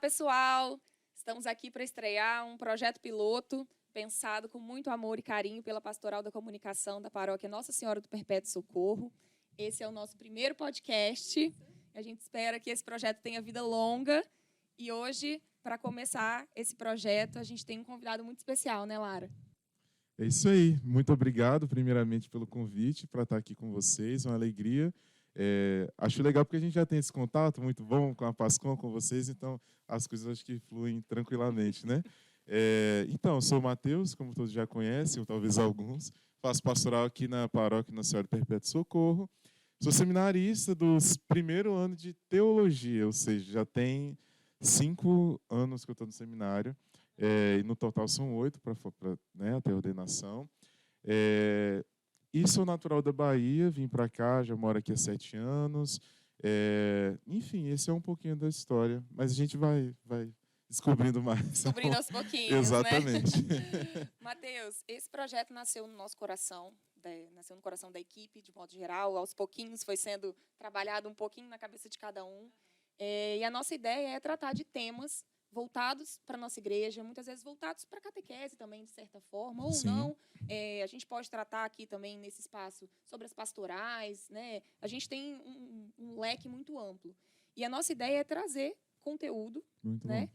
pessoal! Estamos aqui para estrear um projeto piloto pensado com muito amor e carinho pela Pastoral da Comunicação da Paróquia Nossa Senhora do Perpétuo Socorro. Esse é o nosso primeiro podcast. A gente espera que esse projeto tenha vida longa. E hoje, para começar esse projeto, a gente tem um convidado muito especial, né, Lara? É isso aí. Muito obrigado, primeiramente, pelo convite para estar aqui com vocês. Uma alegria. Acho legal porque a gente já tem esse contato muito bom com a Pascom, com vocês, então as coisas acho que fluem tranquilamente, né? Então, eu sou o Matheus, como todos já conhecem, ou talvez alguns. Faço pastoral aqui na Paróquia Nossa Senhora do Perpétuo Socorro. Sou seminarista dos primeiro ano de teologia, ou seja, já tem 5 anos que eu estou no seminário. E no total são 8 para né, até a ordenação. E sou natural da Bahia, vim para cá, já moro aqui há 7 anos. Enfim, esse é um pouquinho da história, mas a gente vai descobrindo mais. Descobrindo aos pouquinhos, Exatamente. Né? Matheus, esse projeto nasceu no nosso coração, nasceu no coração da equipe, de modo geral. Aos pouquinhos foi sendo trabalhado um pouquinho na cabeça de cada um. E a nossa ideia é tratar de temas voltados para a nossa igreja, muitas vezes voltados para a catequese também, de certa forma, ou Sim. não. A gente pode tratar aqui também, nesse espaço, sobre as pastorais, né? A gente tem um leque muito amplo. E a nossa ideia é trazer conteúdo, Muito né? bom.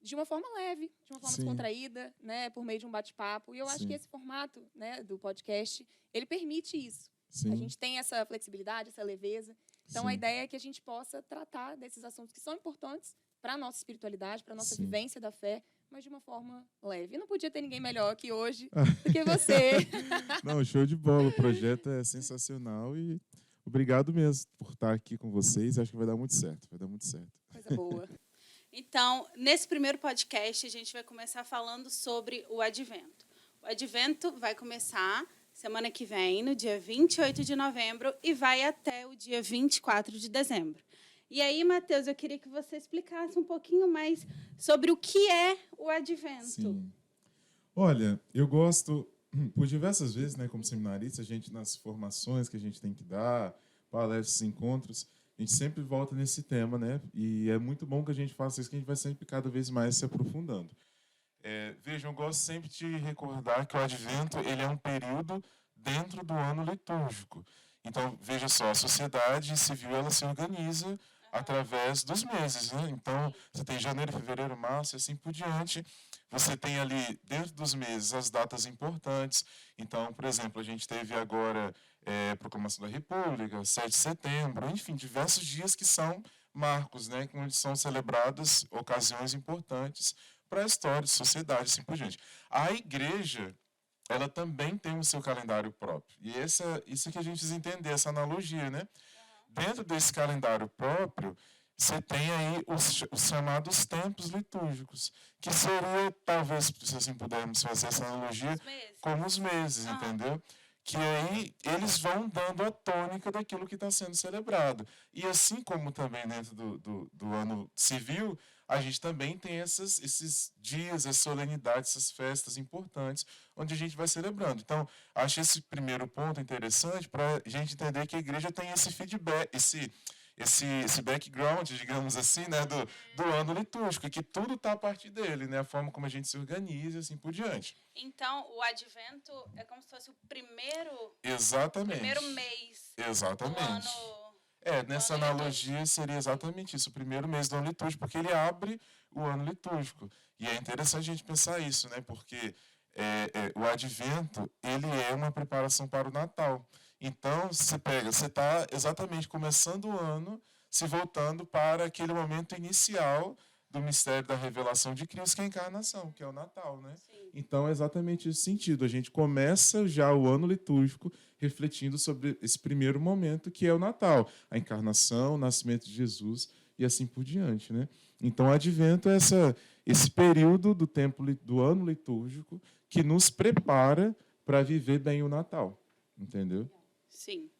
De uma forma leve, de uma forma Sim. descontraída, né? Por meio de um bate-papo. E eu acho Sim. que esse formato, né, do podcast, ele permite isso. Sim. A gente tem essa flexibilidade, essa leveza. Então, Sim. a ideia é que a gente possa tratar desses assuntos que são importantes para a nossa espiritualidade, para a nossa Sim. vivência da fé, mas de uma forma leve. E não podia ter ninguém melhor aqui hoje do que você. Não, show de bola. O projeto é sensacional e obrigado mesmo por estar aqui com vocês. Acho que vai dar muito certo. Vai dar muito certo. Coisa boa. Então, nesse primeiro podcast, a gente vai começar falando sobre o Advento. O Advento vai começar semana que vem, no dia 28 de novembro, e vai até o dia 24 de dezembro. E aí, Matheus, eu queria que você explicasse um pouquinho mais sobre o que é o Advento. Sim. Olha, eu gosto, por diversas vezes, né, como seminarista, a gente, nas formações que a gente tem que dar, palestras, encontros, a gente sempre volta nesse tema, né? E é muito bom que a gente faça isso, que a gente vai sempre cada vez mais se aprofundando. Vejam, eu gosto sempre de recordar que o Advento ele é um período dentro do ano litúrgico. Então, veja só, a sociedade civil ela se organiza através dos meses, né? Então, você tem janeiro, fevereiro, março e assim por diante. Você tem ali, dentro dos meses, as datas importantes. Então, por exemplo, a gente teve agora Proclamação da República, 7 de setembro, enfim, diversos dias que são marcos, né? Onde são celebradas ocasiões importantes para a história, sociedade, assim por diante. A igreja, ela também tem o seu calendário próprio. E isso que a gente precisa entender, essa analogia, né? Dentro desse calendário próprio, você tem aí os chamados tempos litúrgicos, que seria, talvez, se assim pudermos fazer essa analogia, como os meses, entendeu? Que aí eles vão dando a tônica daquilo que está sendo celebrado. E assim como também dentro do ano civil, a gente também tem esses dias, as solenidades, essas festas importantes, onde a gente vai celebrando. Então, acho esse primeiro ponto interessante para a gente entender que a igreja tem esse feedback, esse background, digamos assim, né, do ano litúrgico, e que tudo está a partir dele, né, a forma como a gente se organiza e assim por diante. Então, o Advento é como se fosse o primeiro mês Exatamente. do ano. Nessa analogia seria exatamente isso, o primeiro mês do ano litúrgico, porque ele abre o ano litúrgico. E é interessante a gente pensar isso, né, porque o Advento ele é uma preparação para o Natal. Então, você está exatamente começando o ano, se voltando para aquele momento inicial do mistério da revelação de Cristo, que é a encarnação, que é o Natal, né? Sim. Então, é exatamente esse sentido. A gente começa já o ano litúrgico refletindo sobre esse primeiro momento, que é o Natal, a encarnação, o nascimento de Jesus e assim por diante, né? Então, o Advento é esse período do ano litúrgico que nos prepara para viver bem o Natal, entendeu? Sim.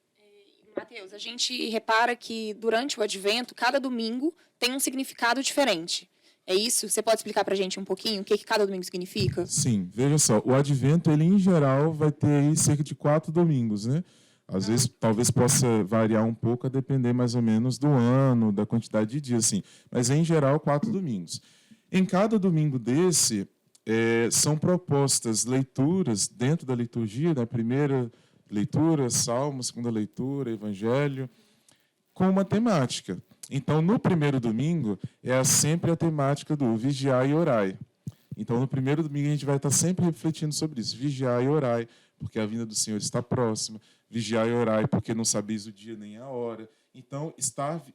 Matheus, a gente repara que durante o Advento, cada domingo tem um significado diferente. É isso? Você pode explicar para a gente um pouquinho o que cada domingo significa? Sim, veja só, o Advento, ele em geral vai ter aí cerca de 4 domingos, né? Às vezes, talvez possa variar um pouco, a depender mais ou menos do ano, da quantidade de dias, assim. Mas, em geral, 4 domingos. Em cada domingo desse, são propostas leituras dentro da liturgia, da primeira leitura, Salmo, segunda leitura, Evangelho, com uma temática. Então, no primeiro domingo, sempre a temática do vigiar e orai. Então, no primeiro domingo, a gente vai estar sempre refletindo sobre isso. Vigiar e orai, porque a vinda do Senhor está próxima. Vigiar e orai, porque não sabeis o dia nem a hora. Então,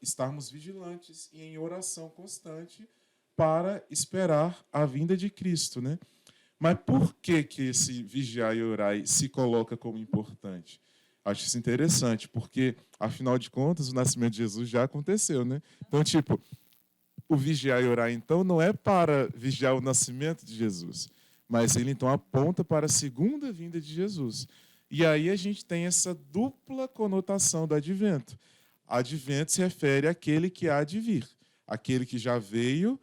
estarmos vigilantes e em oração constante para esperar a vinda de Cristo, né? Mas por que esse vigiar e orar se coloca como importante? Acho isso interessante, porque, afinal de contas, o nascimento de Jesus já aconteceu, né? Então, tipo, o vigiar e orar, então, não é para vigiar o nascimento de Jesus, mas ele, então, aponta para a segunda vinda de Jesus. E aí a gente tem essa dupla conotação do advento. Advento se refere àquele que há de vir, aquele que já veio,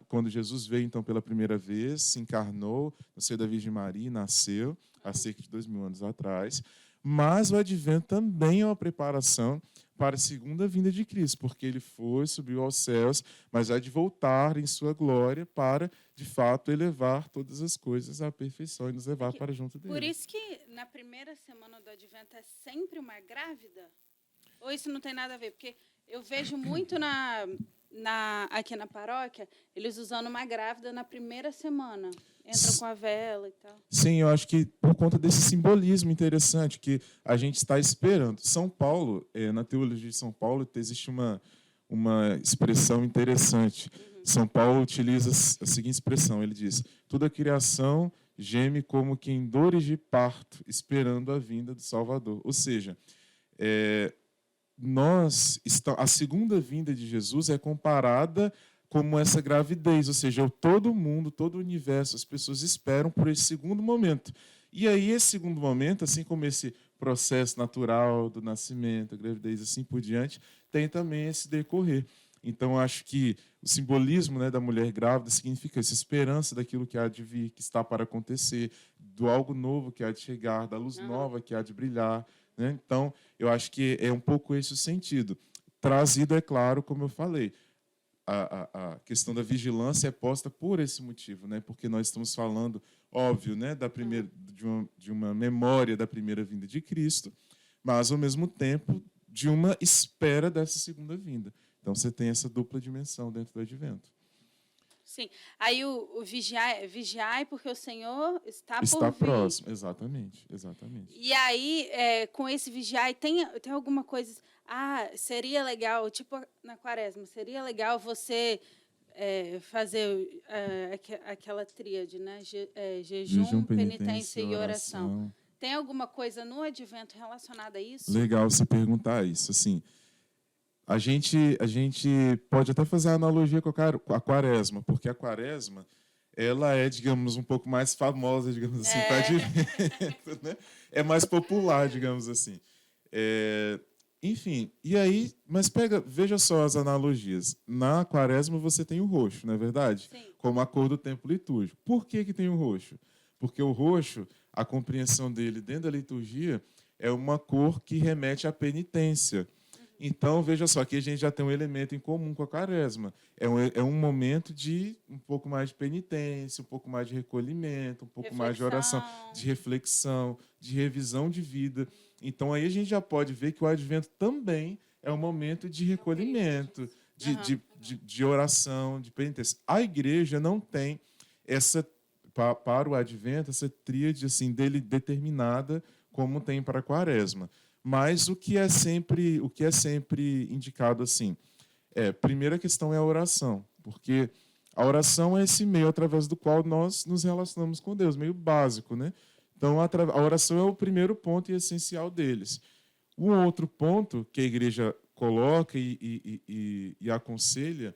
quando Jesus veio, então, pela primeira vez, se encarnou no seio da Virgem Maria, nasceu há cerca de 2000 anos atrás. Mas o advento também é uma preparação para a segunda vinda de Cristo, porque ele subiu aos céus, mas há de voltar em sua glória para, de fato, elevar todas as coisas à perfeição e nos levar para junto dele. Por isso que na primeira semana do advento é sempre uma grávida? Ou isso não tem nada a ver? Porque eu vejo muito aqui na paróquia, eles usando uma grávida na primeira semana. Entram com a vela e tal. Sim, eu acho que por conta desse simbolismo interessante que a gente está esperando. São Paulo, na teologia de São Paulo, existe uma expressão interessante. São Paulo utiliza a seguinte expressão, ele diz: toda a criação geme como que em dores de parto, esperando a vinda do Salvador. Ou seja, a segunda vinda de Jesus é comparada como essa gravidez, ou seja, todo mundo, todo o universo, as pessoas esperam por esse segundo momento. E aí, esse segundo momento, assim como esse processo natural do nascimento, a gravidez, assim por diante, tem também esse decorrer. Então, acho que o simbolismo, né, da mulher grávida significa essa esperança daquilo que há de vir, que está para acontecer, do algo novo que há de chegar, da luz nova que há de brilhar, né? Então, eu acho que é um pouco esse o sentido. Trazido, é claro, como eu falei, a questão da vigilância é posta por esse motivo, né? Porque nós estamos falando, óbvio, né, de uma memória da primeira vinda de Cristo, mas, ao mesmo tempo, de uma espera dessa segunda vinda. Então, você tem essa dupla dimensão dentro do advento. Sim. Aí o vigiai porque o Senhor está por vir. Está próximo, exatamente. E aí, com esse vigiai, tem alguma coisa... seria legal, tipo na quaresma, seria legal você fazer aquela tríade, né? Jejum, penitência e oração. Tem alguma coisa no advento relacionada a isso? Legal você perguntar isso. Assim, a gente pode até fazer a analogia com a quaresma, porque a quaresma ela é, digamos, um pouco mais famosa, digamos assim, para advento, né? É mais popular, digamos assim. Enfim, e aí, mas veja só as analogias. Na quaresma você tem o roxo, não é verdade? Sim. Como a cor do tempo litúrgico. Por que tem o roxo? Porque o roxo, a compreensão dele dentro da liturgia, é uma cor que remete à penitência. Então, veja só, aqui a gente já tem um elemento em comum com a quaresma. É um momento de um pouco mais de penitência, um pouco mais de recolhimento, um pouco mais de oração, de reflexão, de revisão de vida. Então, aí a gente já pode ver que o advento também é um momento de recolhimento, de oração, de penitência. A igreja não tem para o advento, essa tríade assim, dele determinada como tem para a quaresma. Mas o que é sempre indicado assim, primeira questão é a oração, porque a oração é esse meio através do qual nós nos relacionamos com Deus, meio básico, né? Então a oração é o primeiro ponto e essencial deles. Um outro ponto que a igreja coloca e aconselha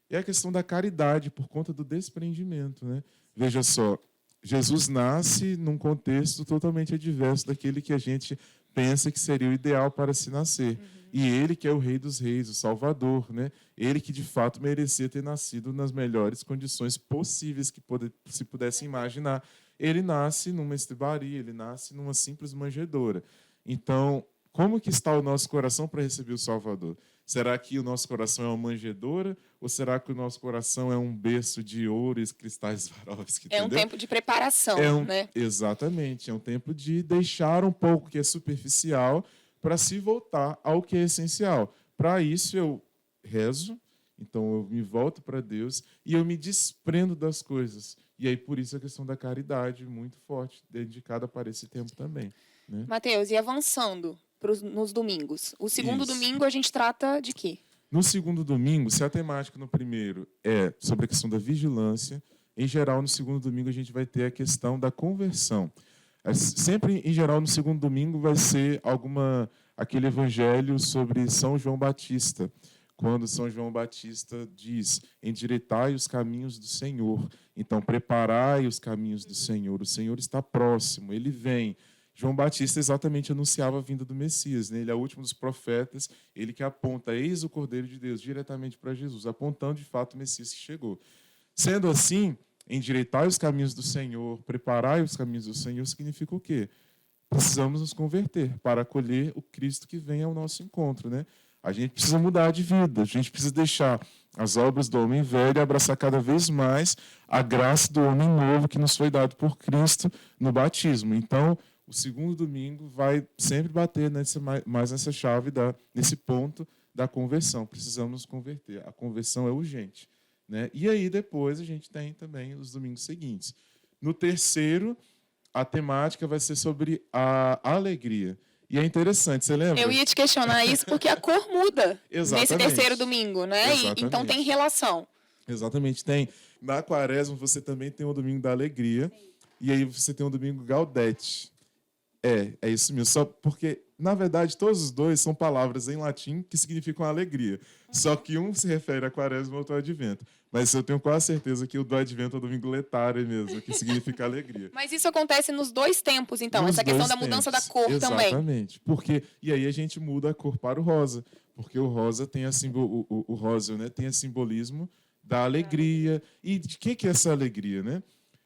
é a questão da caridade por conta do desprendimento, né? Veja só, Jesus nasce num contexto totalmente adverso daquele que a gente pensa que seria o ideal para se nascer. E ele que é o Rei dos Reis, o Salvador, né? Ele que de fato merecia ter nascido nas melhores condições possíveis que se pudesse imaginar. Ele nasce numa estrebaria, ele nasce numa simples manjedoura. Então, como que está o nosso coração para receber o Salvador? Será que o nosso coração é uma manjedoura ou será que o nosso coração é um berço de ouro e cristais Swarovski? É um Entendeu? tempo de preparação, né? Exatamente, é um tempo de deixar um pouco que é superficial para se voltar ao que é essencial. Para isso eu rezo, então eu me volto para Deus e eu me desprendo das coisas. E aí por isso a questão da caridade muito forte, dedicada para esse tempo também, né? Mateus, e avançando nos domingos? O segundo Isso. domingo a gente trata de quê? No segundo domingo, se a temática no primeiro é sobre a questão da vigilância, em geral, no segundo domingo a gente vai ter a questão da conversão. Sempre, em geral, no segundo domingo vai ser aquele evangelho sobre São João Batista, quando São João Batista diz: endireitai os caminhos do Senhor. Então, preparai os caminhos do Senhor. O Senhor está próximo, ele vem. João Batista exatamente anunciava a vinda do Messias, né? Ele é o último dos profetas, ele que aponta, eis o Cordeiro de Deus, diretamente para Jesus, apontando de fato o Messias que chegou. Sendo assim, endireitai os caminhos do Senhor, preparai os caminhos do Senhor, significa o quê? Precisamos nos converter para acolher o Cristo que vem ao nosso encontro, né? A gente precisa mudar de vida, a gente precisa deixar as obras do homem velho e abraçar cada vez mais a graça do homem novo que nos foi dado por Cristo no batismo. Então, o segundo domingo vai sempre bater mais nessa chave, nesse ponto da conversão. Precisamos nos converter. A conversão é urgente, né? E aí, depois, a gente tem também os domingos seguintes. No terceiro, a temática vai ser sobre a alegria. E é interessante, você lembra? Eu ia te questionar isso porque a cor muda Exatamente. nesse terceiro domingo, né? Então tem relação. Exatamente, tem. Na Quaresma, você também tem o domingo da alegria. Sim. E aí você tem o domingo Gaudete. É isso mesmo. Só porque, na verdade, todos os dois são palavras em latim que significam alegria. Só que um se refere a Quaresma e outro ao Advento. Mas eu tenho quase certeza que o do Advento é o domingo letário mesmo, que significa alegria. Mas isso acontece nos dois tempos, então, essa questão da mudança da cor também. Exatamente. E aí a gente muda a cor para o rosa, porque o rosa tem o rosa, né, tem o simbolismo da alegria. E de que é essa alegria, né?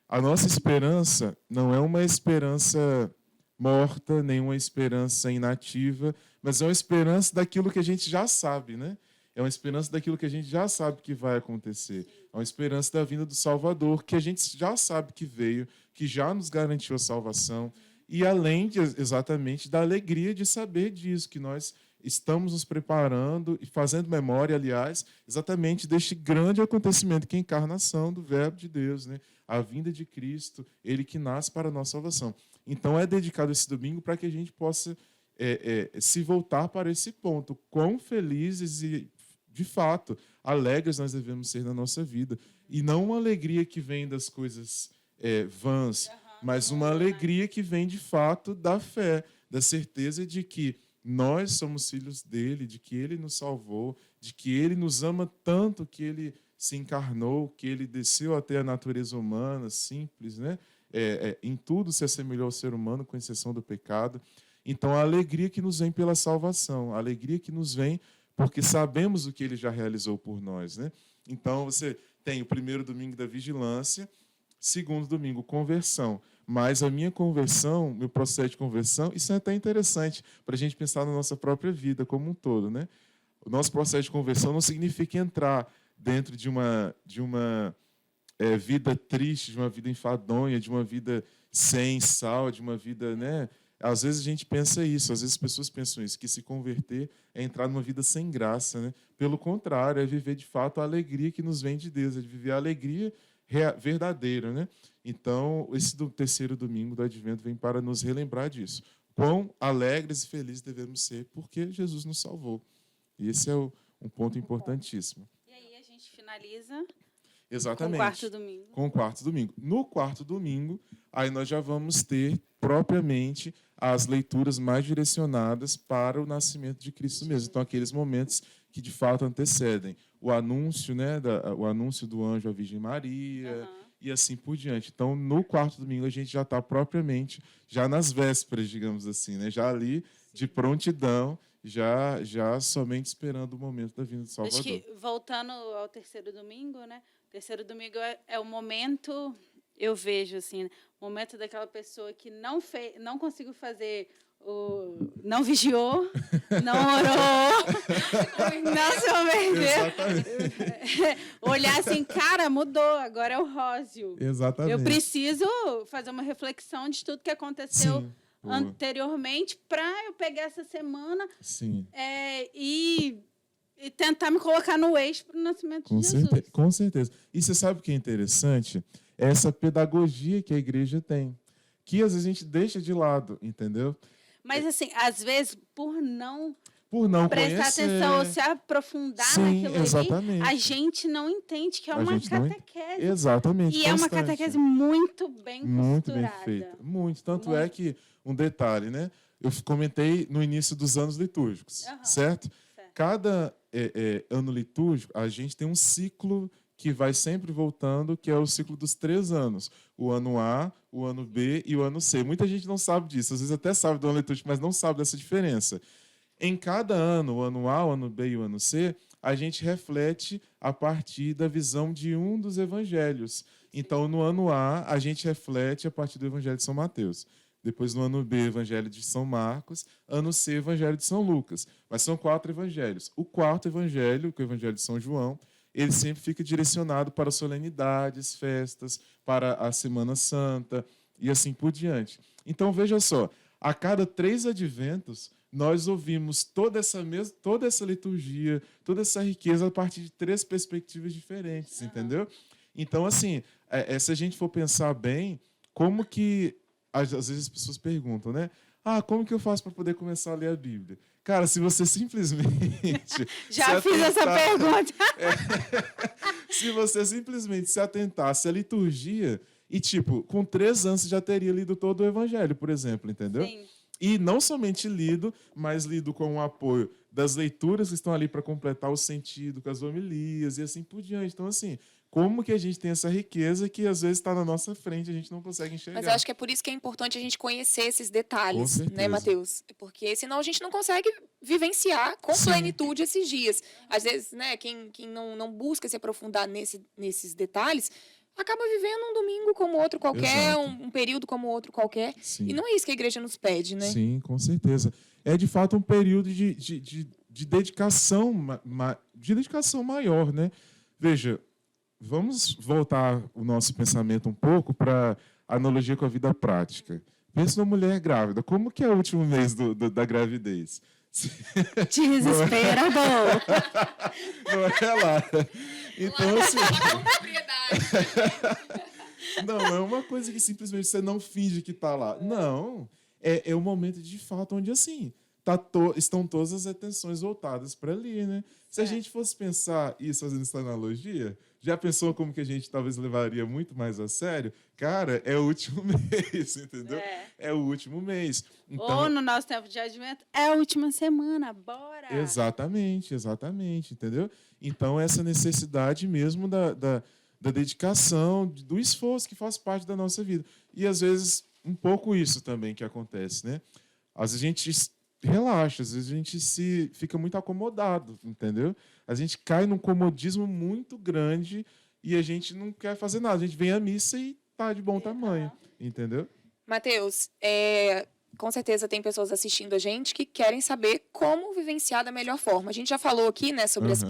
A nossa esperança não é uma esperança morta, nenhuma esperança inativa, mas é uma esperança daquilo que a gente já sabe, né? É uma esperança daquilo que a gente já sabe que vai acontecer. É uma esperança da vinda do Salvador, que a gente já sabe que veio, que já nos garantiu a salvação. E além exatamente da alegria de saber disso, que nós estamos nos preparando e fazendo memória, aliás, exatamente deste grande acontecimento, que é a encarnação do Verbo de Deus, né? A vinda de Cristo, ele que nasce para a nossa salvação. Então, é dedicado esse domingo para que a gente possa se voltar para esse ponto. Quão felizes e, de fato, alegres nós devemos ser na nossa vida. E não uma alegria que vem das coisas vãs, mas uma alegria que vem, de fato, da fé, da certeza de que nós somos filhos dele, de que ele nos salvou, de que ele nos ama tanto que ele se encarnou, que ele desceu até a natureza humana, simples, né? Em tudo se assemelhou ao ser humano, com exceção do pecado. Então, a alegria que nos vem pela salvação, a alegria que nos vem porque sabemos o que ele já realizou por nós, né? Então, você tem o primeiro domingo da vigilância, segundo domingo, conversão. Mas a minha conversão, meu processo de conversão, isso é até interessante para a gente pensar na nossa própria vida como um todo, né? O nosso processo de conversão não significa entrar dentro de uma vida triste, de uma vida enfadonha, de uma vida sem sal, de uma vida, né? Às vezes a gente pensa isso, às vezes as pessoas pensam isso, que se converter é entrar numa vida sem graça, né? Pelo contrário, é viver de fato a alegria que nos vem de Deus, é viver a alegria verdadeira, né? Então, esse terceiro domingo do Advento vem para nos relembrar disso. Quão alegres e felizes devemos ser, porque Jesus nos salvou. E esse é um ponto importantíssimo. E aí a gente finaliza exatamente com o quarto domingo. Com o quarto domingo. No quarto domingo, aí nós já vamos ter propriamente as leituras mais direcionadas para o nascimento de Cristo mesmo. Então, aqueles momentos que de fato antecedem o anúncio, né, o anúncio do anjo à Virgem Maria, e assim por diante. Então, no quarto domingo, a gente já está propriamente, já nas vésperas, digamos assim, né, já ali de prontidão, já somente esperando o momento da vinda do Salvador. Acho que, voltando ao terceiro domingo, né, o terceiro domingo é o momento, eu vejo assim, o momento daquela pessoa que não conseguiu fazer não vigiou, não orou, não se converteu. Olhar assim, cara, mudou, agora é o Rósio. Exatamente. Eu preciso fazer uma reflexão de tudo que aconteceu Sim, anteriormente para eu pegar essa semana sim. E tentar me colocar no eixo para o nascimento de Jesus. Com certeza. E você sabe o que é interessante? É essa pedagogia que a igreja tem, que às vezes a gente deixa de lado, entendeu? Mas, assim, às vezes, por não prestar conhecer, atenção ou se aprofundar sim, naquilo exatamente. ali, a gente não entende que é uma catequese. Exatamente. E constante. é uma catequese muito bem muito costurada. bem feita. Muito. Tanto Muito. é que, um detalhe, né? Eu comentei no início dos anos litúrgicos, certo? Cada ano litúrgico, a gente tem um ciclo que vai sempre voltando, que é o ciclo dos 3 anos. O ano A, o ano B e o ano C. Muita gente não sabe disso. Às vezes até sabe do ano litúrgico, mas não sabe dessa diferença. Em cada ano, o ano A, o ano B e o ano C, a gente reflete a partir da visão de um dos evangelhos. Então, no ano A, a gente reflete a partir do evangelho de São Mateus. Depois, no ano B, evangelho de São Marcos. Ano C, evangelho de São Lucas. Mas são 4 evangelhos. O 4º evangelho, que é o evangelho de São João, ele sempre fica direcionado para solenidades, festas, para a Semana Santa e assim por diante. Então, veja só, a cada 3 adventos, nós ouvimos toda essa liturgia, toda essa riqueza a partir de 3 perspectivas diferentes, entendeu? Então, assim, se a gente for pensar bem, como que, às vezes as pessoas perguntam, né? Como que eu faço para poder começar a ler a Bíblia? Cara, se você simplesmente... Já fiz essa pergunta. Se você simplesmente se atentasse à liturgia e, com 3 anos você já teria lido todo o Evangelho, por exemplo, entendeu? Sim. E não somente lido, mas lido com o apoio das leituras que estão ali para completar o sentido, com as homilias e assim por diante. Então, assim, como que a gente tem essa riqueza que às vezes está na nossa frente e a gente não consegue enxergar? Mas eu acho que é por isso que é importante a gente conhecer esses detalhes, Com né, Mateus? Porque senão a gente não consegue vivenciar com plenitude esses dias. Às vezes, né, quem não busca se aprofundar nesses detalhes acaba vivendo um domingo como outro qualquer, um período como outro qualquer. Sim. E não é isso que a igreja nos pede, né? Sim, com certeza. É, de fato, um período de dedicação, de dedicação maior, né? Veja, vamos voltar o nosso pensamento um pouco para a analogia com a vida prática. Pensa numa mulher grávida. Como que é o último mês da gravidez? Desesperador. Não é lá. Então, assim... Não, é uma coisa que simplesmente você não finge que está lá. Não, é um momento de fato onde, assim, estão todas as atenções voltadas para ali, né? Se a gente fosse pensar isso fazendo essa analogia, já pensou como que a gente talvez levaria muito mais a sério? Cara, é o último mês, entendeu? É o último mês. Então, ou no nosso tempo de advento, é a última semana, bora! Exatamente, entendeu? Então, essa necessidade mesmo da dedicação, do esforço que faz parte da nossa vida. E, às vezes, um pouco isso também que acontece, né? Às vezes a gente relaxa, às vezes a gente fica muito acomodado, entendeu? A gente cai num comodismo muito grande e a gente não quer fazer nada. A gente vem à missa e tá de bom tamanho, entendeu? Mateus, com certeza tem pessoas assistindo a gente que querem saber como vivenciar da melhor forma. A gente já falou aqui, né, sobre as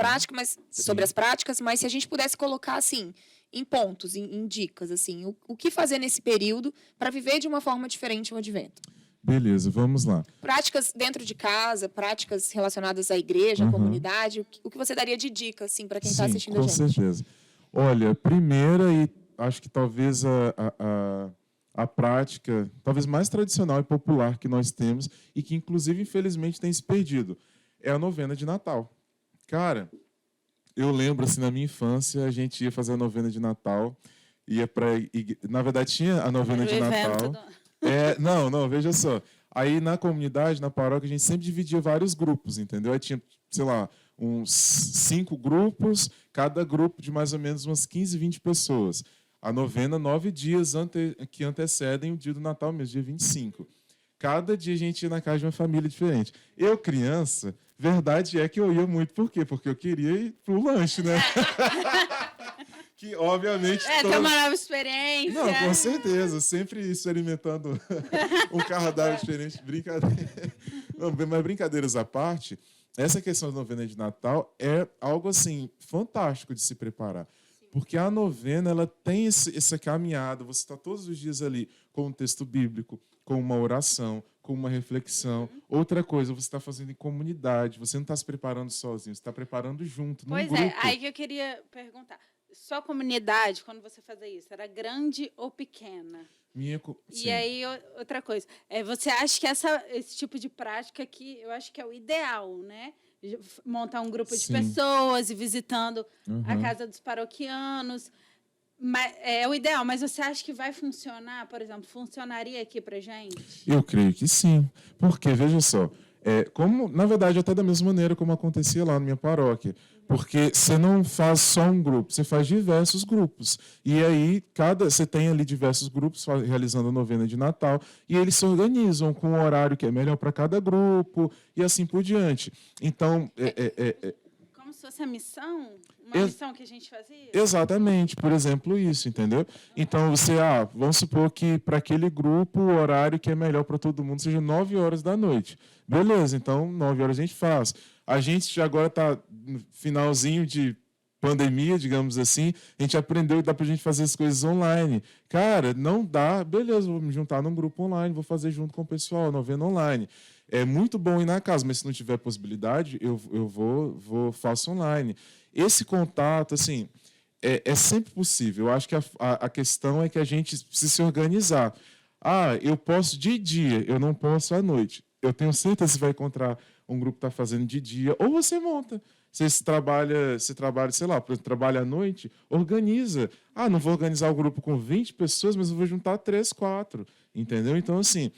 práticas, mas se a gente pudesse colocar assim, em pontos, em dicas, assim, o que fazer nesse período para viver de uma forma diferente o advento? Beleza, vamos lá. Práticas dentro de casa, práticas relacionadas à igreja, à comunidade, o que você daria de dica assim para quem está assistindo a gente? Com certeza. Olha, primeira e acho que talvez a prática talvez mais tradicional e popular que nós temos e que, inclusive, infelizmente, tem se perdido, é a novena de Natal. Cara, eu lembro, assim, na minha infância, a gente ia fazer a novena de Natal, ia para... Na verdade, tinha a novena de Natal. Não, veja só. Aí, na comunidade, na paróquia, a gente sempre dividia vários grupos, entendeu? Aí tinha, sei lá, uns 5 grupos, cada grupo de mais ou menos umas 15, 20 pessoas. A novena, 9 dias que antecedem o dia do Natal mesmo, dia 25. Cada dia a gente ia na casa de uma família diferente. Eu, criança, verdade é que eu ia muito. Por quê? Porque eu queria ir pro lanche, né? que obviamente... Tem uma nova experiência. Não, com certeza. Sempre experimentando um cardápio diferente. Brincadeira. Não, mas brincadeiras à parte, essa questão da novena de Natal é algo, assim, fantástico de se preparar. Porque a novena, ela tem essa caminhada, você está todos os dias ali com um texto bíblico, com uma oração, com uma reflexão. Outra coisa, você está fazendo em comunidade, você não está se preparando sozinho, você está preparando junto, num Pois grupo. aí que eu queria perguntar. Sua comunidade, quando você fazia isso, era grande ou pequena? Sim. E aí, outra coisa, você acha que esse tipo de prática aqui, eu acho que é o ideal, né? Montar um grupo de pessoas e visitando a casa dos paroquianos. É o ideal, mas você acha que vai funcionar, por exemplo, funcionaria aqui pra gente? Eu creio que sim. Porque, veja só, como, na verdade, até da mesma maneira como acontecia lá na minha paróquia. Porque você não faz só um grupo, você faz diversos grupos. E aí, você tem ali diversos grupos realizando a novena de Natal, e eles se organizam com um horário que é melhor para cada grupo, e assim por diante. Então, como se fosse a missão? Uma missão que a gente fazia? Exatamente, por exemplo, isso, entendeu? Então, vamos supor que para aquele grupo o horário que é melhor para todo mundo seja 9 horas da noite. Beleza, então 9 horas a gente faz. A gente já agora está no finalzinho de pandemia, digamos assim, a gente aprendeu que dá para a gente fazer as coisas online. Cara, não dá, beleza, vou me juntar num grupo online, vou fazer junto com o pessoal, novena online. É muito bom ir na casa, mas se não tiver possibilidade, eu faço online. Esse contato, assim, é sempre possível. Eu acho que a questão é que a gente precisa se organizar. Eu posso de dia, eu não posso à noite. Eu tenho certeza que você vai encontrar um grupo que está fazendo de dia, ou você monta. Você trabalha, sei lá, trabalha à noite, organiza. Não vou organizar o grupo com 20 pessoas, mas eu vou juntar 3, 4. Entendeu? Então, assim,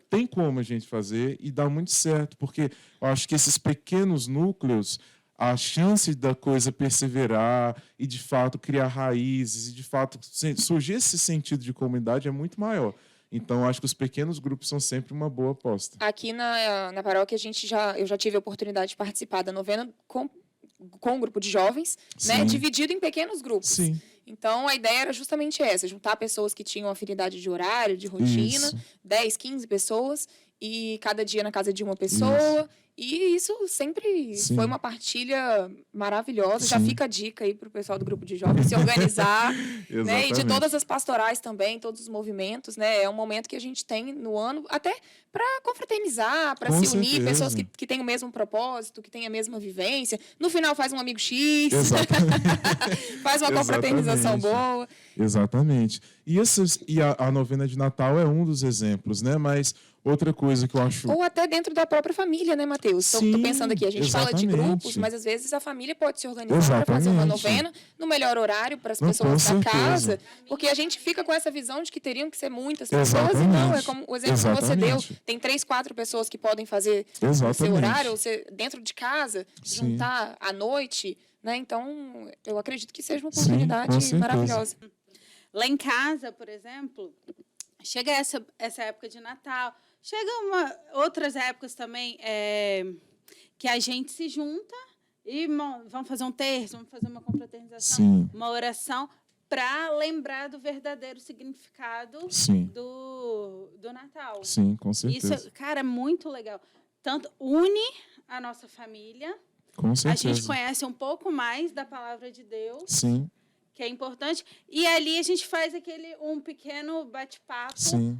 tem como a gente fazer e dá muito certo, porque eu acho que esses pequenos núcleos, a chance da coisa perseverar e, de fato, criar raízes e, de fato, surgir esse sentido de comunidade é muito maior. Então, acho que os pequenos grupos são sempre uma boa aposta. Aqui na paróquia, eu já tive a oportunidade de participar da novena com um grupo de jovens, né, dividido em pequenos grupos. Sim. Então, a ideia era justamente essa, juntar pessoas que tinham afinidade de horário, de rotina, Isso. 10, 15 pessoas, e cada dia na casa de uma pessoa. E isso sempre foi uma partilha maravilhosa. Já fica a dica aí para o pessoal do grupo de jovens se organizar. Né? E de todas as pastorais também, todos os movimentos. Né? É um momento que a gente tem no ano, até para confraternizar, para se unir, pessoas que têm o mesmo propósito, que têm a mesma vivência. No final faz um amigo X, faz uma confraternização boa. Exatamente. E a novena de Natal é um dos exemplos, né? Mas outra coisa que eu acho... Ou até dentro da própria família, né, Matheus? Estou pensando aqui, a gente fala de grupos, mas às vezes a família pode se organizar para fazer uma novena no melhor horário para as pessoas da casa, porque a gente fica com essa visão de que teriam que ser muitas pessoas, e não, é como o exemplo que você deu, tem 3, 4 pessoas que podem fazer o seu horário, ou dentro de casa, juntar à noite, né? Então, eu acredito que seja uma oportunidade maravilhosa. Lá em casa, por exemplo, chega essa época de Natal, chegam outras épocas também que a gente se junta e vamos fazer um terço, vamos fazer uma confraternização, uma oração, para lembrar do verdadeiro significado do Natal. Sim, com certeza. Isso, cara, é muito legal. Tanto une a nossa família, com certeza. A gente conhece um pouco mais da palavra de Deus. Sim. Que é importante. E ali a gente faz um pequeno bate-papo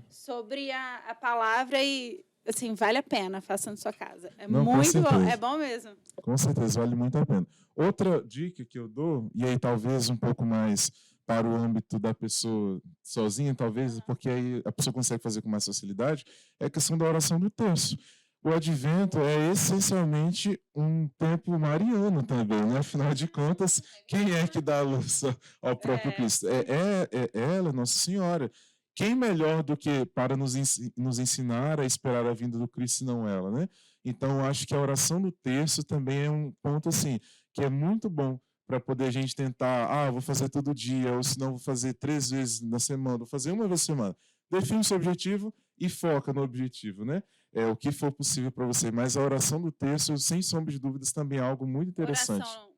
sobre a palavra e, assim, vale a pena, faça na sua casa. É muito bom, é bom mesmo. Com certeza, vale muito a pena. Outra dica que eu dou, e aí talvez um pouco mais para o âmbito da pessoa sozinha, talvez, porque aí a pessoa consegue fazer com mais facilidade, é a questão da oração do terço. O Advento é essencialmente um tempo mariano também, né? Afinal de contas, quem é que dá a luz ao próprio Cristo? É ela, Nossa Senhora. Quem melhor do que para nos ensinar a esperar a vinda do Cristo, senão ela, né? Então, acho que a oração do terço também é um ponto assim que é muito bom para poder a gente tentar, vou fazer todo dia, ou se não, vou fazer 3 vezes na semana, vou fazer uma vez na semana. Define o seu objetivo e foca no objetivo, né? O que for possível para você. Mas a oração do terço, sem sombra de dúvidas, também é algo muito interessante. Oração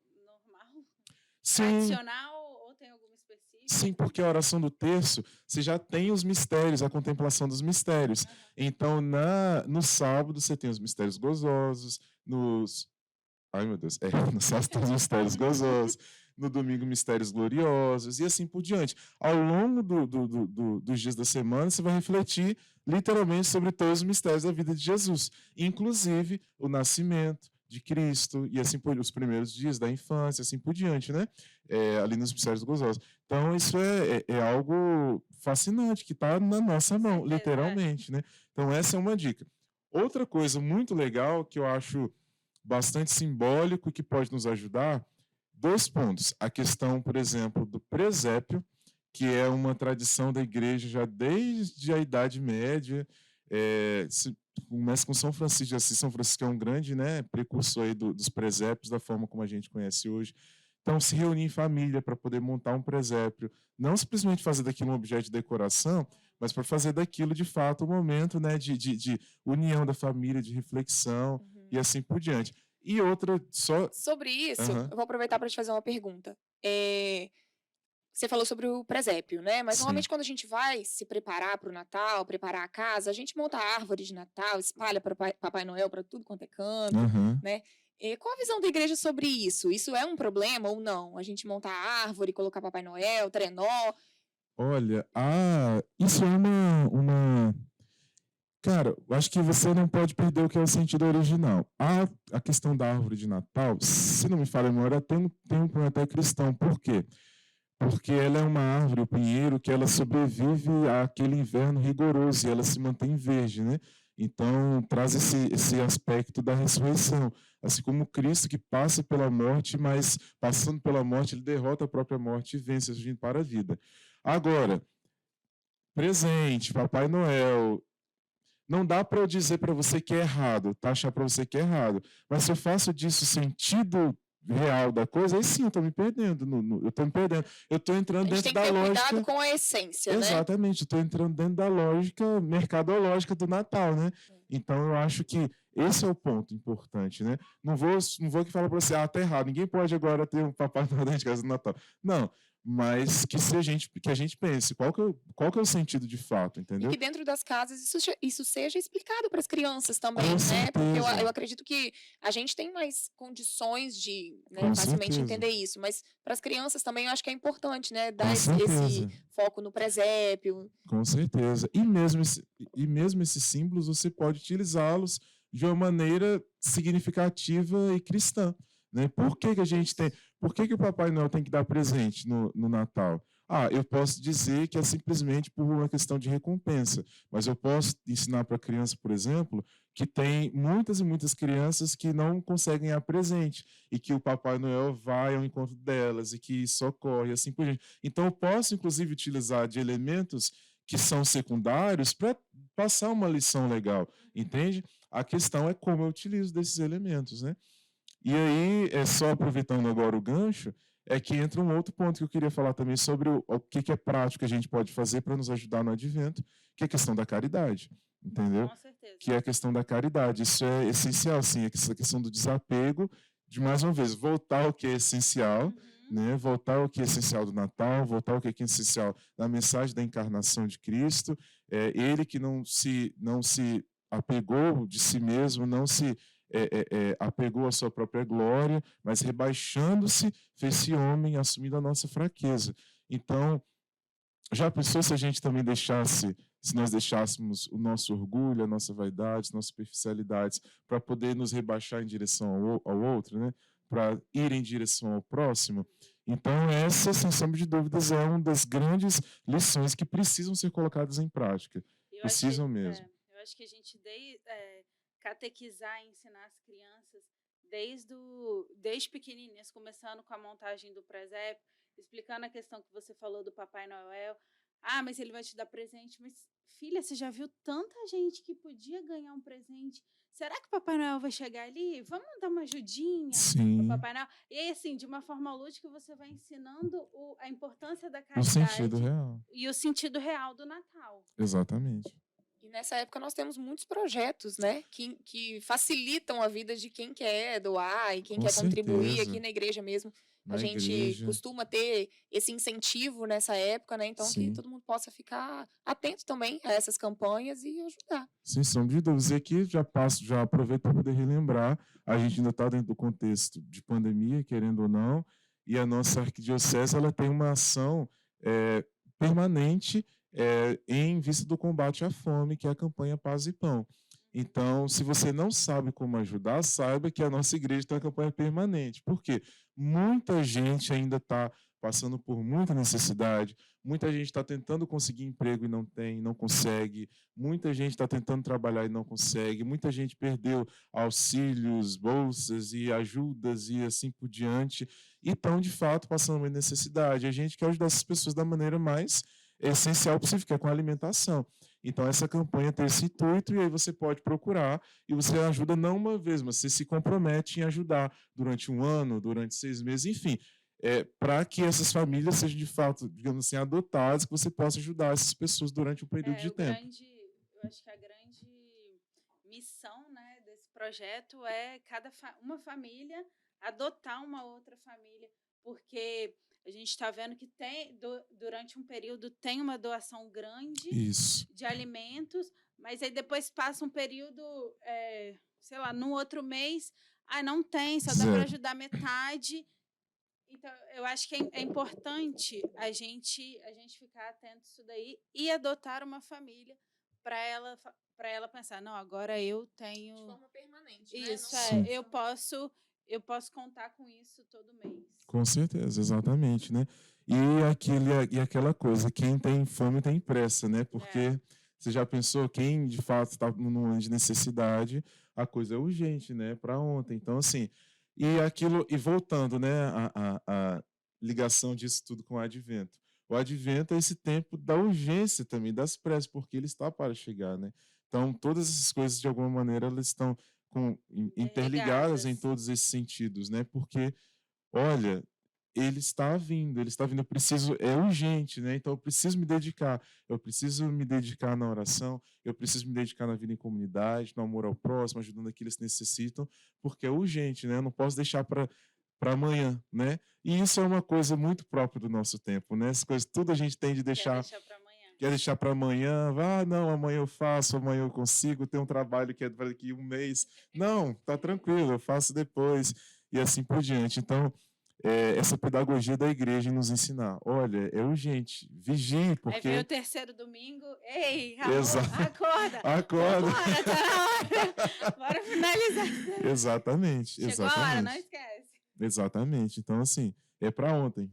normal? Sim. Tradicional Sim, porque a oração do terço, você já tem os mistérios, a contemplação dos mistérios. Então, no sábado, você tem os mistérios gozosos, Ai, meu Deus. No sábado tem os mistérios gozosos, no domingo, mistérios gloriosos, e assim por diante. Ao longo dos dias da semana, você vai refletir literalmente sobre todos os mistérios da vida de Jesus, inclusive o nascimento de Cristo, e assim por os primeiros dias da infância, assim por diante, né? Ali nos mistérios gozosos. Então, isso é algo fascinante, que está na nossa mão, literalmente, né? Então, essa é uma dica. Outra coisa muito legal que eu acho bastante simbólico que pode nos ajudar, 2 pontos. A questão, por exemplo, do presépio, que é uma tradição da igreja já desde a Idade Média, começa com São Francisco de Assis. São Francisco é um grande, né, precursor aí dos presépios, da forma como a gente conhece hoje. Então, se reunir em família para poder montar um presépio, não simplesmente fazer daquilo um objeto de decoração, mas para fazer daquilo, de fato, um momento, né, de união da família, de reflexão, e assim por diante. E outra, só... Sobre isso, Aham. eu vou aproveitar para te fazer uma pergunta. Você falou sobre o presépio, né? Mas Sim. normalmente quando a gente vai se preparar para o Natal, preparar a casa, a gente monta a árvore de Natal, espalha para Papai Noel para tudo quanto é canto, Aham. né? Qual a visão da igreja sobre isso? Isso é um problema ou não? A gente montar a árvore, colocar Papai Noel, trenó? Olha, isso é Cara, eu acho que você não pode perder o que é o sentido original. A questão da árvore de Natal, se não me falha a memória, tem um ponto até cristão. Por quê? Porque ela é uma árvore, o pinheiro, que ela sobrevive àquele inverno rigoroso e ela se mantém verde, né? Então, traz esse aspecto da ressurreição. Assim como Cristo, que passa pela morte, mas passando pela morte, ele derrota a própria morte e vence, vindo para a vida. Agora, presente, Papai Noel, não dá para eu dizer para você que é errado, taxar para você que é errado. Mas se eu faço disso sentido real da coisa, aí sim eu estou me perdendo. Eu estou me perdendo. Eu estou entrando A gente dentro tem que da ter lógica. cuidado com a essência, né? Exatamente, estou entrando dentro da lógica mercadológica do Natal, né? Então eu acho que esse é o ponto importante, né? Não vou aqui falar para você, tá errado, ninguém pode agora ter um Papai Noel dentro de casa no Natal. Não, mas que a gente pense, qual que é o sentido de fato, E entendeu? que dentro das casas isso seja explicado para as crianças também, Com né? Porque certeza. eu acredito que a gente tem mais condições de, né, Com facilmente certeza. entender isso, mas para as crianças também eu acho que é importante, né? Dar Com esse certeza. foco no presépio. Com certeza. E mesmo esses símbolos, você pode utilizá-los de uma maneira significativa e cristã. Né? Por que a gente tem. Por que o Papai Noel tem que dar presente no Natal? Eu posso dizer que é simplesmente por uma questão de recompensa, mas eu posso ensinar para a criança, por exemplo, que tem muitas e muitas crianças que não conseguem ganhar presente e que o Papai Noel vai ao encontro delas e que isso ocorre, assim por diante. Então, eu posso, inclusive, utilizar de elementos que são secundários para passar uma lição legal, entende? A questão é como eu utilizo desses elementos, né? E aí, só aproveitando agora o gancho, é que entra um outro ponto que eu queria falar também sobre o que é prático que a gente pode fazer para nos ajudar no advento, que é a questão da caridade, entendeu? Com certeza. Que é a questão da caridade. Isso é essencial, sim, essa questão do desapego, de, mais uma vez, voltar ao que é essencial, né? Voltar ao que é essencial do Natal, voltar ao que é essencial da mensagem da encarnação de Cristo, ele que não se apegou de si mesmo, não se apegou à sua própria glória, mas rebaixando-se, fez-se homem, assumindo a nossa fraqueza. Então, já pensou se a gente também se nós deixássemos o nosso orgulho, a nossa vaidade, as nossas superficialidades, para poder nos rebaixar em direção ao outro, né? Para ir em direção ao próximo? Então, essa, sem sombra de dúvidas, é uma das grandes lições que precisam ser colocadas em prática. Precisam mesmo. Eu acho que a gente catequizar e ensinar as crianças desde pequenininhas, começando com a montagem do presépio, explicando a questão que você falou do Papai Noel. Mas ele vai te dar presente. Mas, filha, você já viu tanta gente que podia ganhar um presente? Será que o Papai Noel vai chegar ali? Vamos dar uma ajudinha Sim. para Papai Noel? E aí, assim, de uma forma lúdica, você vai ensinando a importância da O caridade sentido real. e o sentido real do Natal. Exatamente. E nessa época nós temos muitos projetos, né, que facilitam a vida de quem quer doar e quem Com quer contribuir certeza. aqui na igreja mesmo. na A gente igreja. costuma ter esse incentivo nessa época, né? Então, que Sim. todo mundo possa ficar atento também a essas campanhas e ajudar. Sem sombra de dúvidas. E aqui já aproveito para poder relembrar, a gente ainda está dentro do contexto de pandemia, querendo ou não, e a nossa arquidiocese ela tem uma ação permanente em vista do combate à fome, que é a campanha Paz e Pão. Então, se você não sabe como ajudar, saiba que a nossa igreja tem uma campanha permanente. Por quê? Muita gente ainda está passando por muita necessidade, muita gente está tentando conseguir emprego e não tem, não consegue, muita gente está tentando trabalhar e não consegue, muita gente perdeu auxílios, bolsas e ajudas e assim por diante, e estão, de fato, passando uma necessidade. A gente quer ajudar essas pessoas da maneira mais essencial possível, que é com a alimentação. Então, essa campanha tem esse intuito, e aí você pode procurar, e você ajuda não uma vez, mas você se compromete em ajudar durante 1 ano, durante 6 meses, enfim, para que essas famílias sejam, de fato, digamos assim, adotadas, que você possa ajudar essas pessoas durante um período de tempo. Eu acho que a grande missão, né, desse projeto é uma família adotar uma outra família, porque a gente está vendo que durante um período tem uma doação grande de alimentos, mas aí depois passa um período, sei lá, no outro mês, não tem, só dá para ajudar metade. Então, eu acho que é importante a gente ficar atento a isso daí e adotar uma família para ela pensar, não, agora eu tenho... De forma permanente, isso, né? eu posso contar com isso todo mês. Com certeza, exatamente, né? E aquela coisa, quem tem fome tem pressa, né? Porque você já pensou, quem de fato está num momento de necessidade, a coisa é urgente, né? Para ontem. Então, assim, e voltando, né, a ligação disso tudo com o advento. O advento é esse tempo da urgência também, das pressas, porque ele está para chegar, né? Então, todas essas coisas, de alguma maneira, elas estão interligadas em todos esses sentidos, né? Porque, olha, ele está vindo, eu preciso, é urgente, né? Então eu preciso me dedicar na oração, eu preciso me dedicar na vida em comunidade, no amor ao próximo, ajudando aqueles que necessitam, porque é urgente, né? Eu não posso deixar para amanhã, né? E isso é uma coisa muito própria do nosso tempo, né? Essas coisas, tudo a gente tem de deixar... Quer deixar para amanhã? Não, amanhã eu faço, amanhã eu consigo, tem um trabalho que é daqui 1 mês. Não, tá tranquilo, eu faço depois, e assim por diante. Então, essa pedagogia da igreja nos ensinar, olha, é urgente, vigie, porque... Aí vem o 3º domingo, ei, acorda! Acorda! Bora, tá na hora! Bora finalizar! Exatamente, Chegou a hora, não esquece! Exatamente, então assim, é para ontem.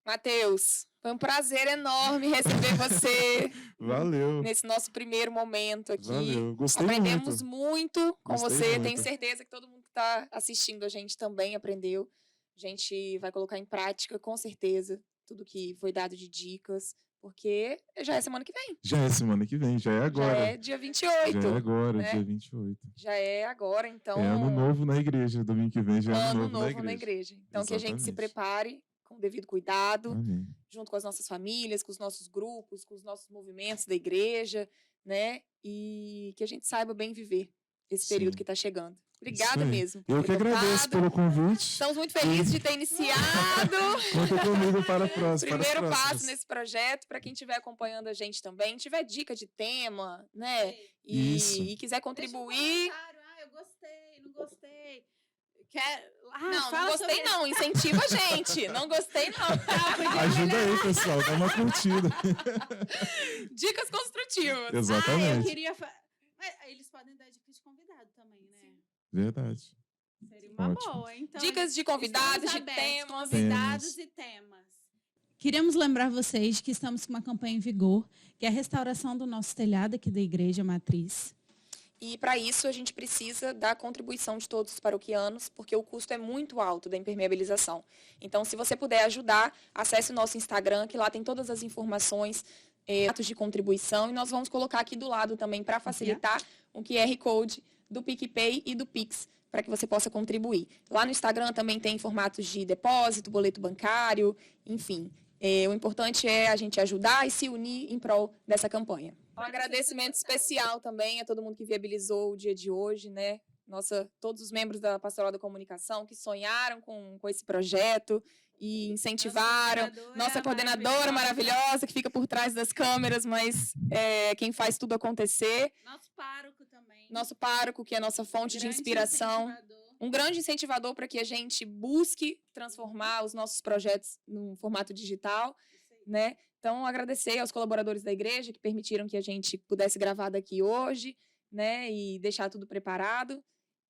Mateus, foi um prazer enorme receber você. Valeu. Nesse nosso primeiro momento aqui. Valeu, gostei Aprendemos muito com você. Muito. Tenho certeza que todo mundo que está assistindo a gente também aprendeu. A gente vai colocar em prática, com certeza, tudo que foi dado de dicas, porque já é semana que vem. Já é semana que vem, já é agora. Já é dia 28. Já é agora, né? dia 28. Já é agora, então... É ano novo na igreja, domingo que vem já é ano novo na igreja. Então, Exatamente. Que a gente se prepare com o devido cuidado, Amém. Junto com as nossas famílias, com os nossos grupos, com os nossos movimentos da igreja, né? E que a gente saiba bem viver esse período que está chegando. Obrigada mesmo. Eu que agradeço pelo convite. Estamos muito felizes de ter iniciado. Conta comigo para a próxima. Primeiro passo nesse projeto, para quem estiver acompanhando a gente também, tiver dica de tema, né? E quiser contribuir. Eu gostei, não gostei. Não gostei não, incentiva a gente. Não gostei não. Ajuda aí, pessoal, dá uma curtida. Dicas construtivas. Exatamente. Eu queria... Eles podem dar dicas de convidado também, né? Sim. Verdade. Seria uma boa. Então, dicas de convidados, de temas. Convidados e temas. Queremos lembrar vocês que estamos com uma campanha em vigor, que é a restauração do nosso telhado aqui da Igreja Matriz. E, para isso, a gente precisa da contribuição de todos os paroquianos, porque o custo é muito alto da impermeabilização. Então, se você puder ajudar, acesse o nosso Instagram, que lá tem todas as informações, atos de contribuição, e nós vamos colocar aqui do lado também, para facilitar, um QR Code do PicPay e do Pix, para que você possa contribuir. Lá no Instagram também tem formatos de depósito, boleto bancário, enfim. O importante é a gente ajudar e se unir em prol dessa campanha. Um agradecimento especial também a todo mundo que viabilizou o dia de hoje, né? todos os membros da Pastoral da Comunicação que sonharam com esse projeto e incentivaram. Nossa coordenadora maravilhosa que fica por trás das câmeras, mas quem faz tudo acontecer. Nosso pároco também. Nosso pároco, que é a nossa fonte de inspiração. Um grande incentivador para que a gente busque transformar os nossos projetos num formato digital, né? Então, agradecer aos colaboradores da igreja que permitiram que a gente pudesse gravar daqui hoje, né? E deixar tudo preparado.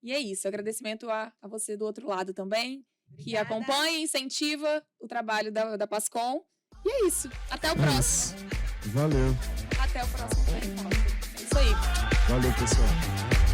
E é isso. Agradecimento a você do outro lado também, que acompanha e incentiva o trabalho da Pascom. E é isso. Até o próximo. Valeu. Até o próximo. É isso aí. Valeu, pessoal.